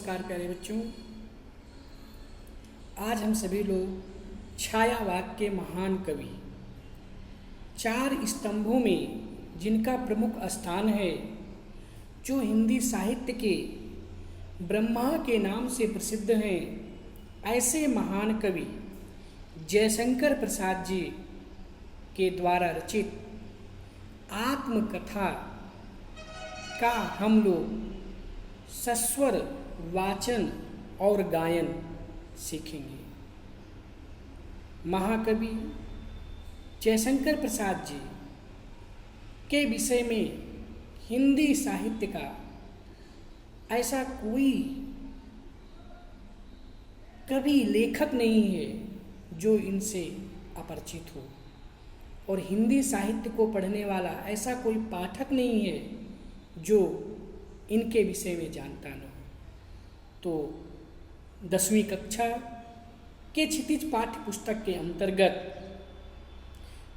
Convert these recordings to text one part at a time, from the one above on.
नमस्कार प्यारे बच्चों। आज हम सभी लोग छायावाद के महान कवि, चार स्तंभों में जिनका प्रमुख स्थान है, जो हिंदी साहित्य के ब्रह्मा के नाम से प्रसिद्ध हैं, ऐसे महान कवि जयशंकर प्रसाद जी के द्वारा रचित आत्मकथा का हम लोग सस्वर वाचन और गायन सीखेंगे। महाकवि जयशंकर प्रसाद जी के विषय में हिंदी साहित्य का ऐसा कोई कवि लेखक नहीं है जो इनसे अपरिचित हो, और हिंदी साहित्य को पढ़ने वाला ऐसा कोई पाठक नहीं है जो इनके विषय में जानता न हो। तो 10वीं कक्षा के क्षितिज पाठ्य पुस्तक के अंतर्गत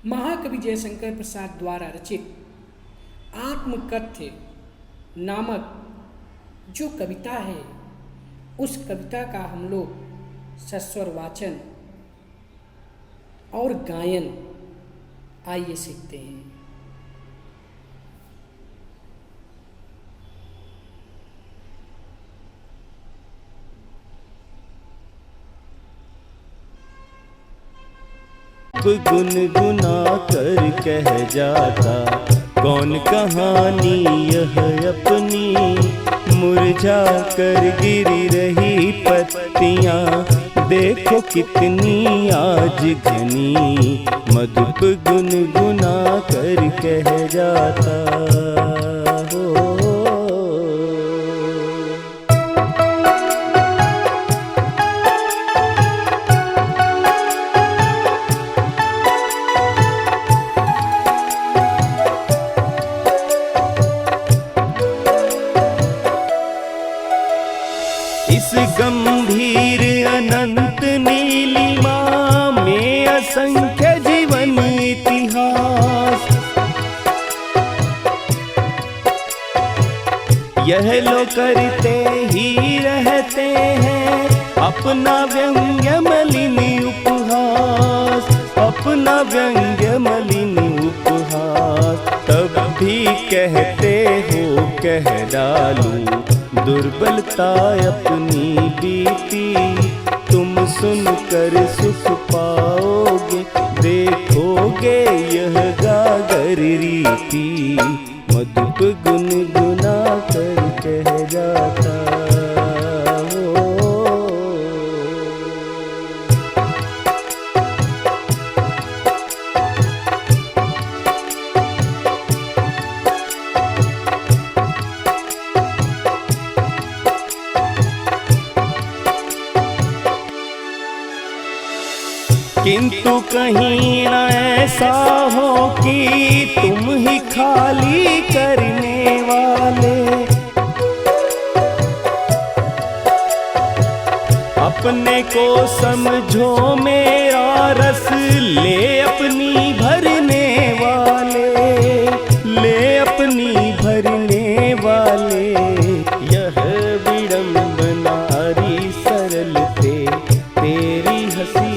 महाकवि जयशंकर प्रसाद द्वारा रचित आत्मकथ्य नामक जो कविता है, उस कविता का हम लोग सस्वर वाचन और गायन आइए सीखते हैं। गुनगुना कर कह जाता कौन कहानी यह अपनी, मुरझा कर गिरी रही पत्तियां देखो कितनी आज घनी, मधुप गुनगुना कर कह जाता हो। इस गंभीर अनंत नीलिमा में असंख्य जीवन इतिहास, यह लोग करते ही रहते हैं अपना व्यंग्य मलिन उपहास, अपना व्यंग्य मलिन उपहास। तब भी कहते हो कह डालूं दुर्बलता अपनी बीती, तुम सुनकर सुख पाओगे देखोगे यह गागर रीति, मधुप गुनगुना कर कह जाता हो। किंतु कहीं न ऐसा हो कि तुम ही खाली करने वाले, अपने को समझो मेरा रस ले अपनी भरने वाले, ले अपनी भरने वाले। यह विडंबना री सरलते तेरी हंसी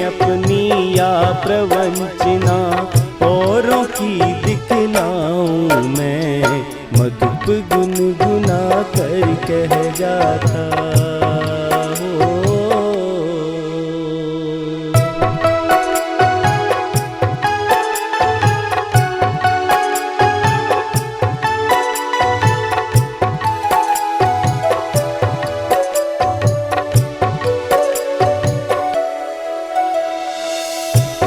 अपनी या प्रवंचना औरों की दिखलाऊं मैं, मधुप गुनगुना कर कह जाता हो।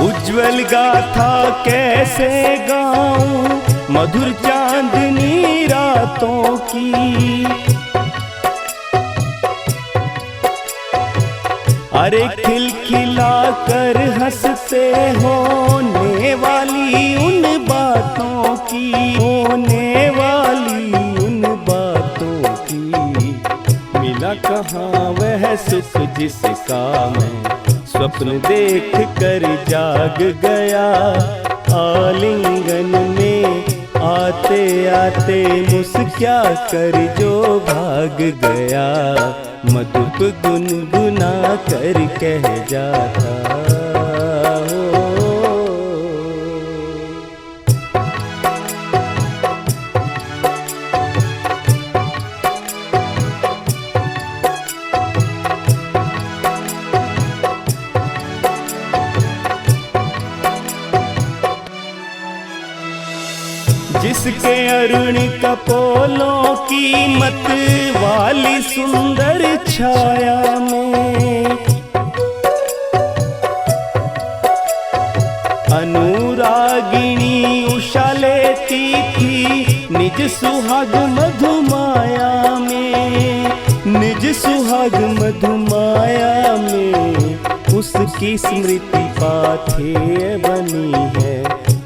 उज्ज्वल गाथा कैसे गाऊं मधुर चांदनी रातों की, अरे खिलखिला कर हंसते होने वाली उन बातों की, होने वाली उन बातों की। मिला कहाँ वह सुख जिसका मैं स्वप्न देख कर जाग गया, आलिंगन में आते आते मुस्क्या कर जो भाग गया, मधुप गुनगुना कर कह जाता हो। जिसके अरुण कपोलों की मत वाली सुंदर छाया में, अनुरागिणी उषा लेती थी निज सुहाग मधुमाया में, निज सुहाग मधुमाया में उसकी स्मृति पाथेय बनी है।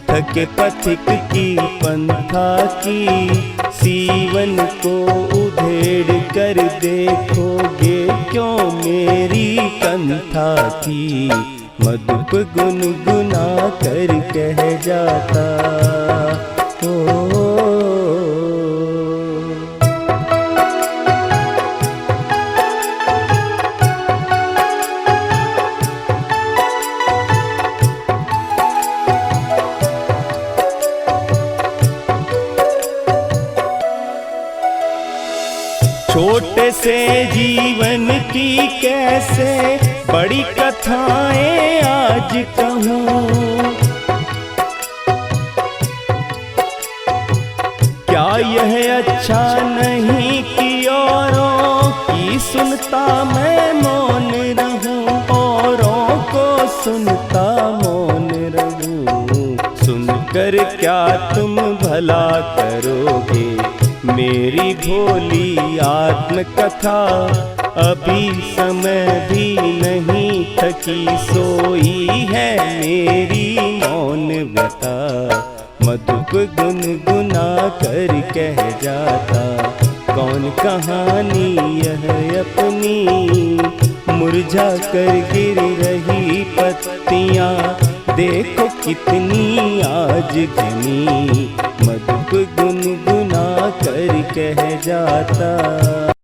थके पथिक की पंथा की सीवन को उधेड़ कर देखोगे क्यों मेरी कंथा की, मधुप गुनगुना कर कह जाता हो। छोटे से जीवन की कैसे बड़ी कथाएं आज कहूं, क्या यह अच्छा नहीं कि औरों की सुनता मैं मौन रहूं, औरों को सुनता मौन रहूं। सुनकर क्या तुम भला करोगे मेरी भोली आत्मकथा, अभी समय भी नहीं थकी सोई है मेरी मौन व्यथा, मधुप गुनगुना कर कह जाता। कौन कहानी यह अपनी मुरझा कर गिर रही पत्तियां, देखो कितनी आज घनी, मधुप गुनगुना कर कह जाता।